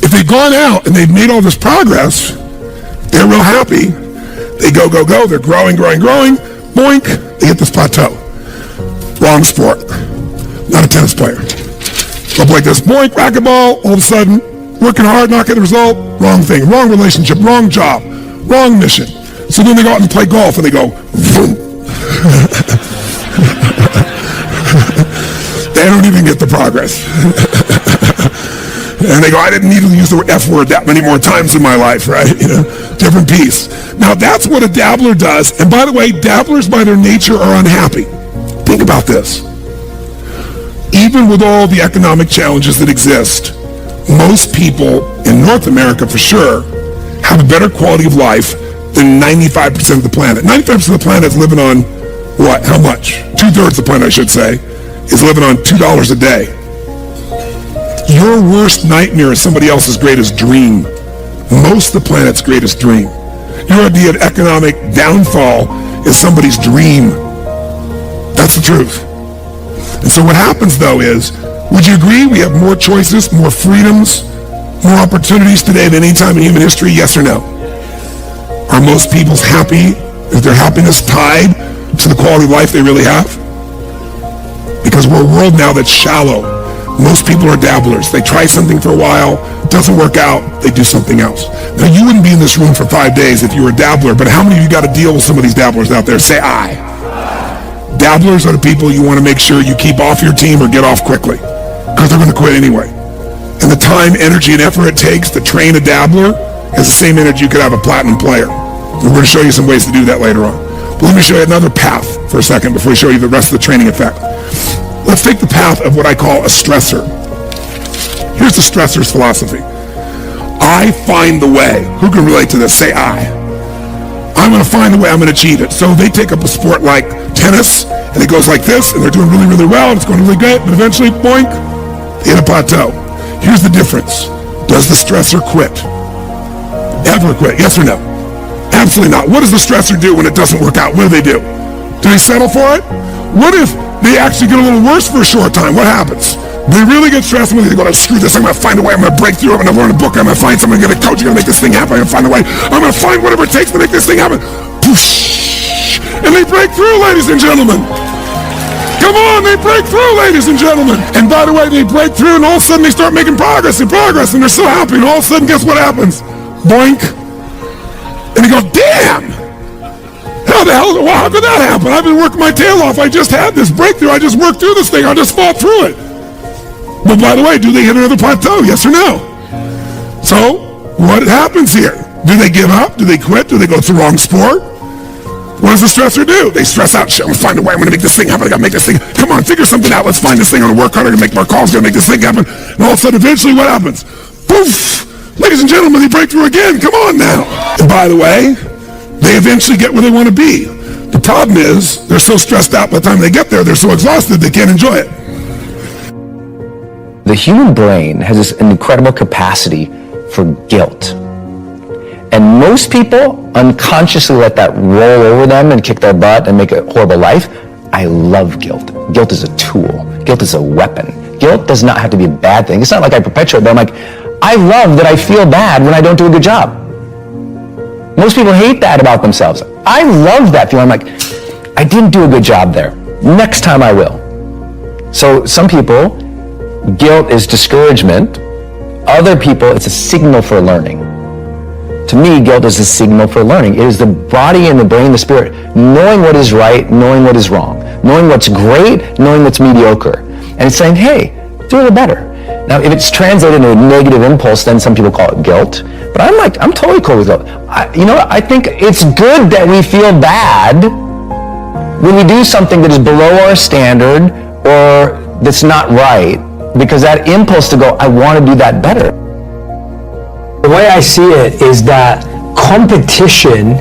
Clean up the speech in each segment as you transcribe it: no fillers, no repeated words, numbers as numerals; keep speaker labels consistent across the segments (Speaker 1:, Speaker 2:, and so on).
Speaker 1: If they've gone out and they've made all this progress, they're real happy. They go, they're growing. Boink, they hit this plateau. Wrong sport. Not a tennis player. Up like this, boink, racquetball, all of a sudden, working hard, not getting the result, wrong thing, wrong relationship, wrong job, wrong mission. So then they go out and play golf and they go, boom. They don't even get the progress. And they go, I didn't need to use the F word that many more times in my life, right? Different piece. Now that's what a dabbler does. And by the way, dabblers by their nature are unhappy. Think about this. Even with all the economic challenges that exist, most people in North America for sure have a better quality of life than 95% of the planet. 95% of the planet is living on what? How much? 2/3 of the planet, I should say, is living on $2 a day. Your worst nightmare is somebody else's greatest dream. Most of the planet's greatest dream. Your idea of economic downfall is somebody's dream. That's the truth. And so what happens though is, would you agree we have more choices, more freedoms, more opportunities today than any time in human history? Yes or no? Are most people's happy? Is their happiness tied to the quality of life they really have? Because we're a world now that's shallow. Most people are dabblers. They try something for a while, doesn't work out, they do something else. Now you wouldn't be in this room for 5 days if you were a dabbler, but how many of you got to deal with some of these dabblers out there? Say I. Dabblers are the people you want to make sure you keep off your team or get off quickly, because they're going to quit anyway. And the time, energy, and effort it takes to train a dabbler is the same energy you could have a platinum player. And we're going to show you some ways to do that later on. But let me show you another path for a second before we show you the rest of the training effect. Let's take the path of what I call a stressor. Here's the stressor's philosophy. I find the way. Who can relate to this? Say I. I'm going to find the way, I'm going to achieve it. So they take up a sport like tennis, and it goes like this, and they're doing really, really well, and it's going really great, but eventually, boink, they hit a plateau. Here's the difference. Does the stressor quit? Ever quit? Yes or no? Absolutely not. What does the stressor do when it doesn't work out? What do? Do they settle for it? What if they actually get a little worse for a short time? What happens? They really get stressed when they go, screw this, I'm going to find a way, I'm going to break through, I'm going to learn a book, I'm going to find someone, I'm going to get a coach, I'm going to make this thing happen, I'm going to find a way, I'm going to find whatever it takes to make this thing happen. Poosh! And they break through, ladies and gentlemen. Come on, they break through, ladies and gentlemen. And by the way, they break through, and all of a sudden they start making progress, and they're so happy, and all of a sudden, guess what happens? Boink. And they go, damn! How the hell, well, how could that happen? I've been working my tail off. I just had this breakthrough. I just worked through this thing. I just fought through it. But by the way, do they hit another plateau? Yes or no? So, what happens here? Do they give up? Do they quit? Do they go to the wrong sport? What does the stressor do? They stress out. Shit, I'm going to find a way. I'm going to make this thing happen. I got to make this thing. Come on, figure something out. Let's find this thing. I'm going to work harder. I'm going to make more calls. I'm going to make this thing happen. And all of a sudden, eventually, what happens? Poof! Ladies and gentlemen, they break through again. Come on now. And by the way, they eventually get where they want to be. The problem is, they're so stressed out by the time they get there, they're so exhausted, they can't enjoy it.
Speaker 2: The human brain has this incredible capacity for guilt. And most people unconsciously let that roll over them and kick their butt and make a horrible life. I love guilt. Guilt is a tool. Guilt is a weapon. Guilt does not have to be a bad thing. It's not like I perpetuate, but I'm like, I love that I feel bad when I don't do a good job. Most people hate that about themselves. I love that feeling. I'm like, I didn't do a good job there. Next time I will. So some people, guilt is discouragement. Other people, it's a signal for learning. To me, guilt is a signal for learning. It is the body and the brain, the spirit, knowing what is right, knowing what is wrong, knowing what's great, knowing what's mediocre. And it's saying, hey, do a little better. Now, if it's translated into a negative impulse, then some people call it guilt. But I'm totally cool with guilt. I think it's good that we feel bad when we do something that is below our standard or that's not right, because that impulse to go, I want to do that better.
Speaker 3: The way I see it is that competition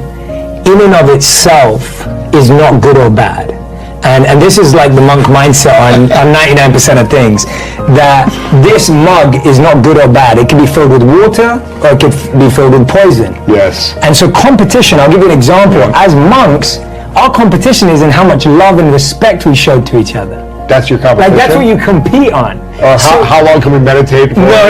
Speaker 3: in and of itself is not good or bad. And this is like the monk mindset on 99% of things, that this mug is not good or bad. It can be filled with water or it can be filled with poison.
Speaker 1: Yes.
Speaker 3: And so competition, I'll give you an example. As monks, our competition is in how much love and respect we show to each other.
Speaker 4: That's your competition?
Speaker 3: Like, that's what you compete on.
Speaker 4: How long can we meditate for?
Speaker 3: No.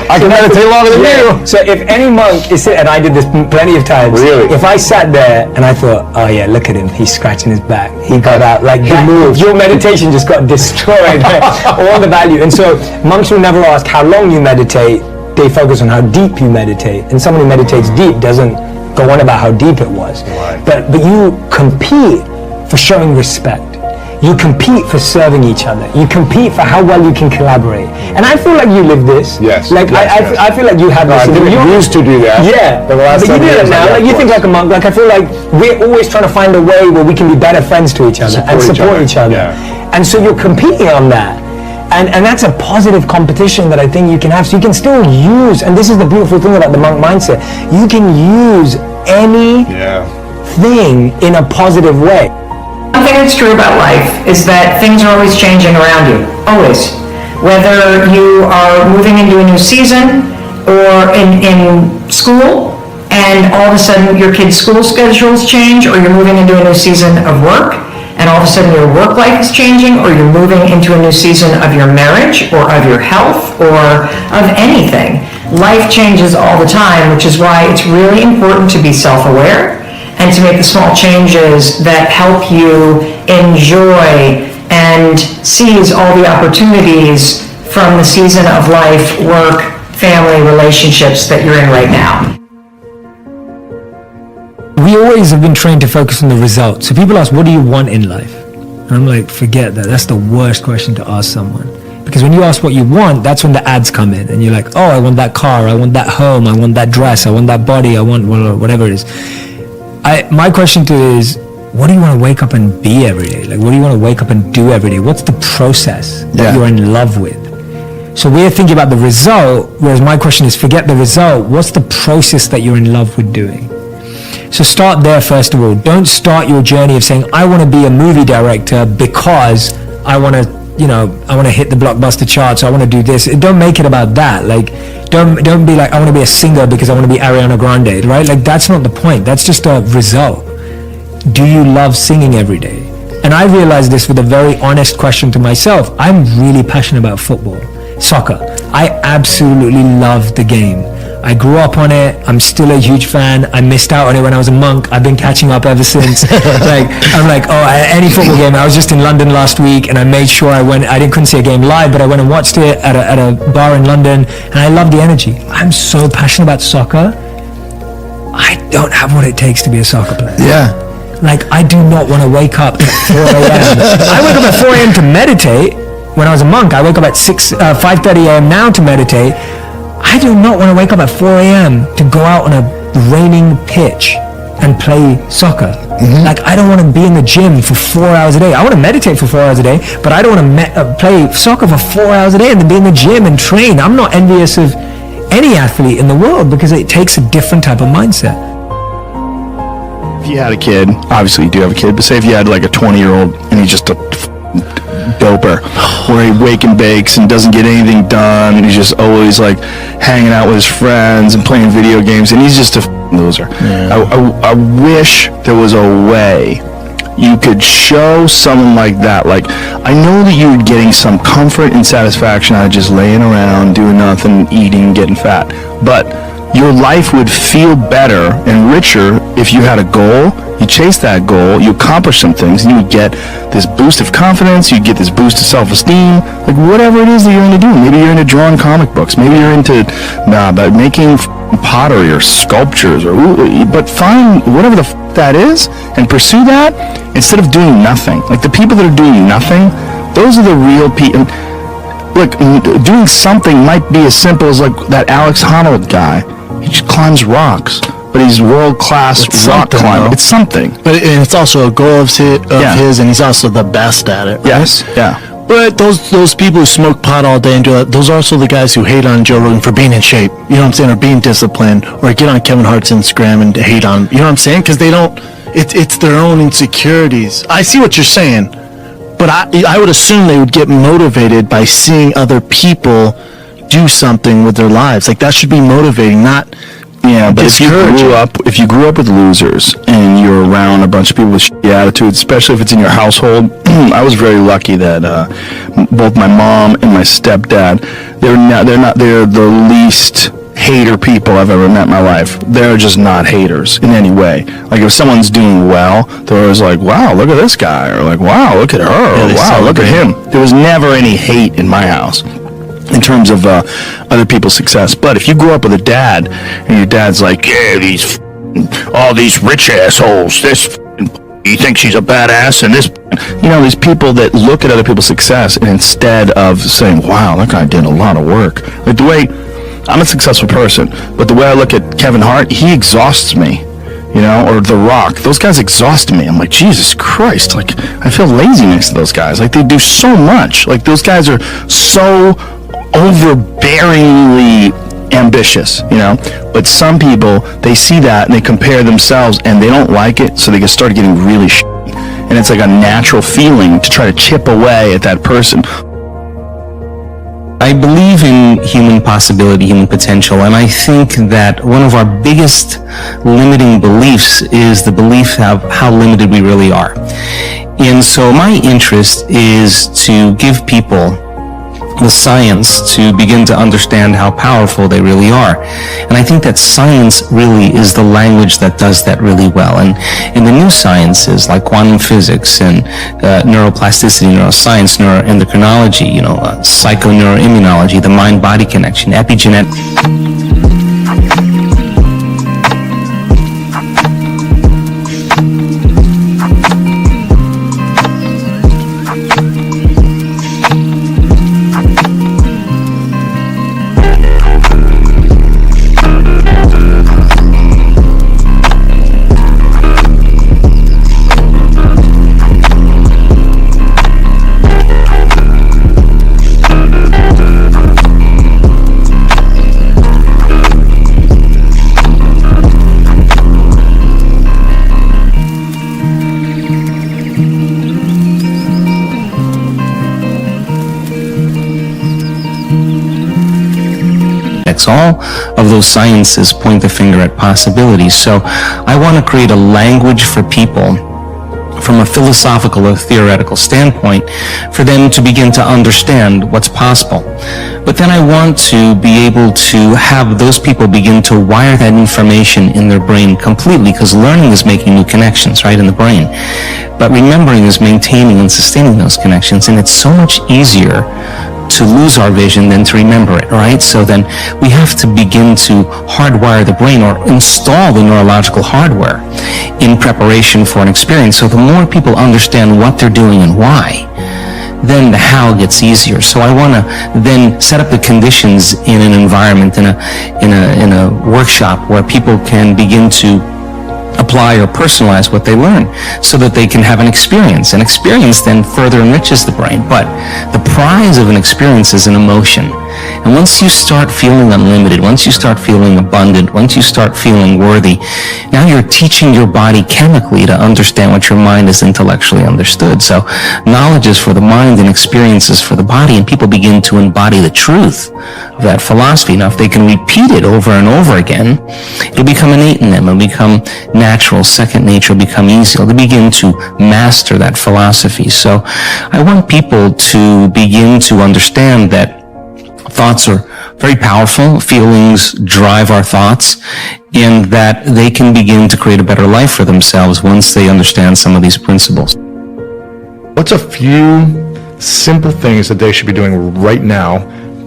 Speaker 4: I can meditate longer than you.
Speaker 3: So if any monk is sitting, and I did this plenty of times.
Speaker 4: Really?
Speaker 3: If I sat there and I thought, oh yeah, look at him, he's scratching his back. He got out, like your meditation just got destroyed. All the value. And so monks will never ask how long you meditate. They focus on how deep you meditate. And someone who meditates deep doesn't go on about how deep it was.
Speaker 4: Right.
Speaker 3: But you compete for showing respect. You compete for serving each other. You compete for how well you can collaborate. And I feel like you live this.
Speaker 4: Yes.
Speaker 3: Like
Speaker 4: yes.
Speaker 3: I feel like you have this.
Speaker 4: I didn't used to do that.
Speaker 3: Yeah.
Speaker 4: But
Speaker 3: you do it now. Like you think like a monk. Like I feel like we're always trying to find a way where we can be better friends to each other and support each other.
Speaker 4: Yeah.
Speaker 3: And so you're competing on that. And that's a positive competition that I think you can have. So you can still use, and this is the beautiful thing about the monk mindset, you can use any thing in a positive way.
Speaker 5: One thing that's true about life is that things are always changing around you, always. Whether you are moving into a new season or in school, and all of a sudden your kids' school schedules change, or you're moving into a new season of work, and all of a sudden your work life is changing, or you're moving into a new season of your marriage, or of your health, or of anything. Life changes all the time, which is why it's really important to be self-aware and to make the small changes that help you enjoy and seize all the opportunities from the season of life, work, family, relationships that you're in right now.
Speaker 3: We always have been trained to focus on the result. So people ask, what do you want in life? And I'm like, forget that. That's the worst question to ask someone. Because when you ask what you want, that's when the ads come in. And you're like, oh, I want that car, I want that home, I want that dress, I want that body, I want whatever it is. My question to you is, what do you want to wake up and be every day? Like, what do you want to wake up and do every day? What's the process that you're in love with? So we're thinking about the result, whereas my question is, forget the result. What's the process that you're in love with doing? So start there first of all. Don't start your journey of saying, I want to be a movie director because I want to, I want to hit the blockbuster charts. I want to do this. Don't make it about that. Like, don't be like, I want to be a singer because I want to be Ariana Grande, right? Like, that's not the point. That's just a result. Do you love singing every day? And I realized this with a very honest question to myself. I'm really passionate about football, soccer. I absolutely love the game. I grew up on it. I'm still a huge fan. I missed out on it when I was a monk. I've been catching up ever since. Any football game. I was just in London last week, and I made sure I went. Couldn't see a game live, but I went and watched it at a bar in London, and I love the energy. I'm so passionate about soccer. I don't have what it takes to be a soccer player.
Speaker 6: Yeah.
Speaker 3: Like, I do not want to wake up at 4 a.m. I wake up at 4 a.m. to meditate. When I was a monk, I wake up at 5:30 a.m. now to meditate. I do not want to wake up at 4 a.m. to go out on a raining pitch and play soccer. Like, I don't want to be in the gym for 4 hours a day. I want to meditate for 4 hours a day, but I don't want to play soccer for 4 hours a day and then be in the gym and train. I'm not envious of any athlete in the world because it takes a different type of mindset.
Speaker 6: If you had a kid, obviously you do have a kid, but say if you had like a 20-year-old and he's just a doper, where he wake and bakes and doesn't get anything done, and he's just always like hanging out with his friends and playing video games, and he's just a loser. I wish there was a way you could show someone like that. Like, I know that you're getting some comfort and satisfaction out of just laying around, doing nothing, eating, getting fat, but your life would feel better and richer if you had a goal, you chase that goal, you accomplish some things, and you would get this boost of confidence, you get this boost of self-esteem, like whatever it is that you're into doing. Maybe you're into drawing comic books, maybe you're into making pottery or sculptures, but find whatever the that is and pursue that instead of doing nothing. Like, the people that are doing nothing, those are the real people. Look, doing something might be as simple as like that Alex Honnold guy. He just climbs rocks, but he's world-class rock climber. It's something.
Speaker 7: But it's also a goal of his, and he's also the best at it, right?
Speaker 6: Yes, yeah.
Speaker 7: But those people who smoke pot all day and do that, those are also the guys who hate on Joe Rogan for being in shape, you know what I'm saying, or being disciplined, or get on Kevin Hart's Instagram and hate on, you know what I'm saying? Because they don't, it's their own insecurities. I see what you're saying, but I would assume they would get motivated by seeing other people do something with their lives. Like, that should be motivating, not
Speaker 6: Yeah, but if you grew up with losers and you're around a bunch of people with shitty attitudes, especially if it's in your household, I was very lucky that both my mom and my stepdad, they're the least hater people I've ever met in my life. They're just not haters in any way. Like if someone's doing well, they're always like, "Wow, look at this guy," or like, "Wow, look at her," or "Wow, look at him." There was never any hate in my house in terms of other people's success. But if you grew up with a dad and your dad's like, "Yeah, all these rich assholes, this he thinks he's a badass," and this, these people that look at other people's success and instead of saying, "Wow, that guy did a lot of work," like the way I'm a successful person, but the way I look at Kevin Hart, he exhausts me, or The Rock. Those guys exhaust me. I'm like, Jesus Christ, like I feel lazy next to those guys. Like they do so much. Like those guys are so overbearingly ambitious, but some people, they see that and they compare themselves and they don't like it, so they start getting really and it's like a natural feeling to try to chip away at that person.
Speaker 8: I believe in human possibility, human potential, and I think that one of our biggest limiting beliefs is the belief of how limited we really are. And so my interest is to give people the science to begin to understand how powerful they really are. And I think that science really is the language that does that really well. And in the new sciences like quantum physics and neuroplasticity, neuroscience, neuroendocrinology, psychoneuroimmunology, the mind-body connection, epigenetics. All of those sciences point the finger at possibilities. So I want to create a language for people from a philosophical or theoretical standpoint for them to begin to understand what's possible. But then I want to be able to have those people begin to wire that information in their brain completely, because learning is making new connections, right, in the brain. But remembering is maintaining and sustaining those connections, and it's so much easier to lose our vision than to remember it, right? So then we have to begin to hardwire the brain or install the neurological hardware in preparation for an experience. So the more people understand what they're doing and why, then the how gets easier. So I want to then set up the conditions in an environment, in a workshop where people can begin to apply or personalize what they learn so that they can have an experience. An experience then further enriches the brain, but the prize of an experience is an emotion. And once you start feeling unlimited, once you start feeling abundant, once you start feeling worthy, now you're teaching your body chemically to understand what your mind has intellectually understood. So knowledge is for the mind and experience is for the body, and people begin to embody the truth of that philosophy. Now, if they can repeat it over and over again, it'll become innate in them. It'll become natural, second nature, will become easy. They'll begin to master that philosophy. So I want people to begin to understand that thoughts are very powerful. Feelings drive our thoughts, and that they can begin to create a better life for themselves once they understand some of these principles.
Speaker 9: What's a few simple things that they should be doing right now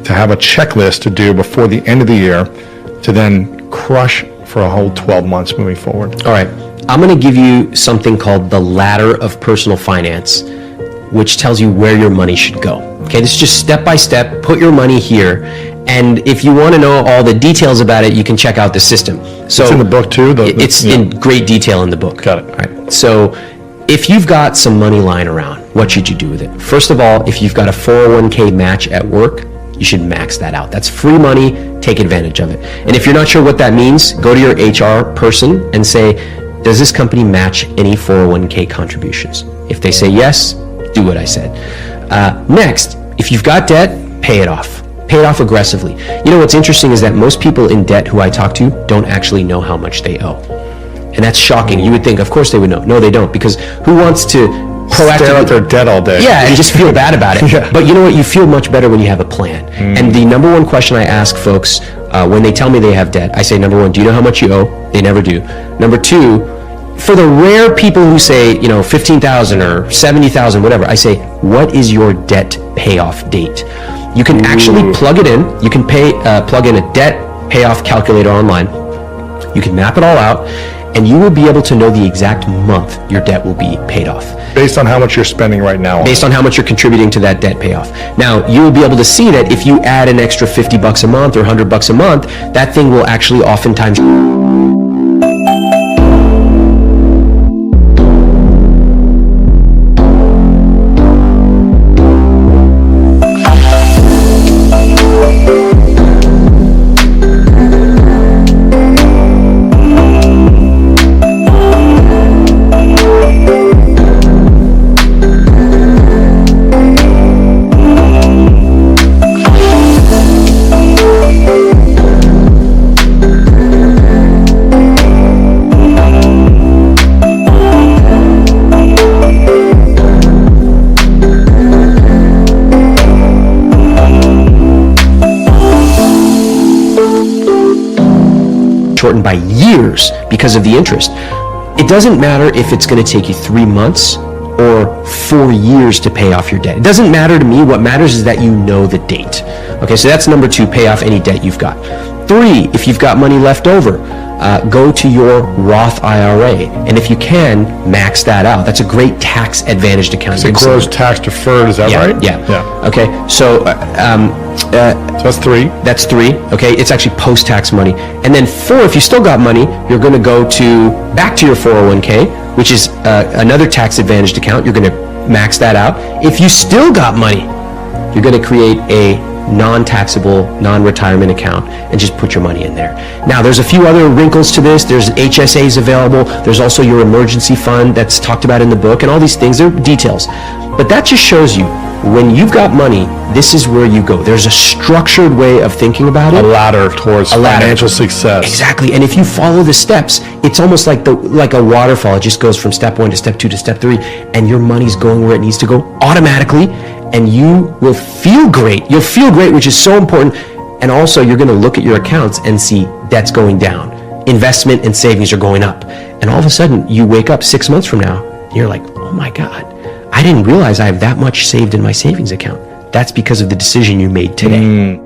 Speaker 9: to have a checklist to do before the end of the year to then crush for a whole 12 months moving forward?
Speaker 10: All right. I'm going to give you something called the ladder of personal finance, which tells you where your money should go. Okay, this is just step by step. Put your money here. And if you want to know all the details about it, you can check out the system. So
Speaker 9: it's in the book too?
Speaker 10: It's in great detail in the book.
Speaker 9: Got it.
Speaker 10: All right. So if you've got some money lying around, what should you do with it? First of all, if you've got a 401k match at work, you should max that out. That's free money. Take advantage of it. And if you're not sure what that means, go to your HR person and say, does this company match any 401k contributions? If they say yes, do what I said. Next, if you've got debt, pay it off. Pay it off aggressively. You know what's interesting is that most people in debt who I talk to don't actually know how much they owe. And that's shocking. You would think, of course they would know. No, they don't, because who wants to proactively
Speaker 9: stare at their debt all day?
Speaker 10: Yeah, and just feel bad about it.
Speaker 9: Yeah.
Speaker 10: But you know what? You feel much better when you have a plan. And the number one question I ask folks when they tell me they have debt, I say, number one, do you know how much you owe? They never do. Number two, for the rare people who say, you know, 15,000 or 70,000, whatever, I say, what is your debt payoff date? You can actually plug it in. You can plug in a debt payoff calculator online. You can map it all out, and you will be able to know the exact month your debt will be paid off.
Speaker 9: Based on how much you're spending right now.
Speaker 10: Based on how much you're contributing to that debt payoff. Now, you will be able to see that if you add an extra $50 a month or $100 a month, that thing will actually oftentimes... shortened by years because of the interest. It doesn't matter if it's going to take you 3 months or 4 years to pay off your debt. It doesn't matter to me. What matters is that you know the date. Okay, so that's number 2, pay off any debt you've got. 3, if you've got money left over, go to your Roth IRA, and if you can, max that out. That's a great tax advantaged account.
Speaker 9: It grows tax deferred, is that right?
Speaker 10: Yeah. Okay, so
Speaker 9: that's 3.
Speaker 10: That's 3. Okay, it's actually post-tax money. And then 4, if you still got money, you're going to go back to your 401k, which is another tax advantaged account. You're going to max that out. If you still got money, you're going to create a non-taxable, non-retirement account and just put your money in there. Now, there's a few other wrinkles to this. There's HSAs available. There's also your emergency fund that's talked about in the book, and all these things. They're details. But that just shows you, when you've got money, this is where you go. There's a structured way of thinking about it.
Speaker 9: A ladder towards financial success.
Speaker 10: Exactly. And if you follow the steps, it's almost like a waterfall. It just goes from step 1 to step 2 to step 3, and your money's going where it needs to go automatically, and you will feel great. You'll feel great, which is so important. And also, you're going to look at your accounts and see debt's going down. Investment and savings are going up. And all of a sudden, you wake up 6 months from now, and you're like, oh my God, I didn't realize I have that much saved in my savings account. That's because of the decision you made today.